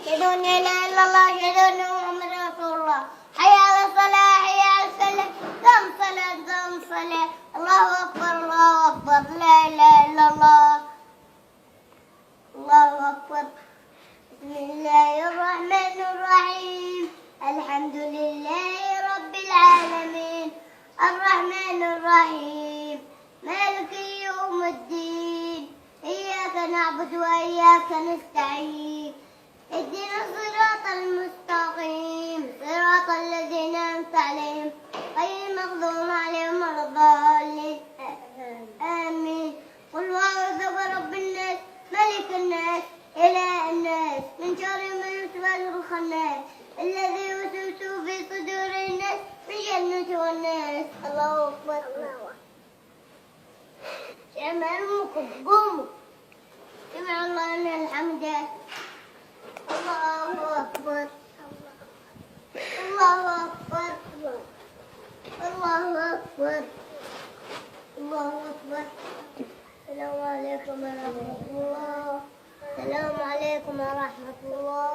أشهد أن لا إله إلا الله أشهد أن محمدا رسول الله حي على الصلاة حي على الفلاح قم صلاة قم صلاة الله أكبر الله أكبر لا إله إلا الله الله أكبر بسم الله الرحمن الرحيم الحمد لله رب العالمين الرحمن الرحيم مالك يوم الدين إياك نعبد وإياك نستعين اهدنا الصراط المستقيم صراط الذين أنعمت عليهم غير المغضوب عليهم ولا الضالين آمين قل أعوذ برب الناس ملك الناس إله الناس من شر ما يوسوس الخناس الذي يوسوس في صدور الناس من جنة والناس الله أكبر الله شمالكم قوموا سمع الله لمن حمده الله أكبر الله أكبر الله أكبر الله أكبر السلام عليكم ورحمة الله السلام عليكم ورحمة الله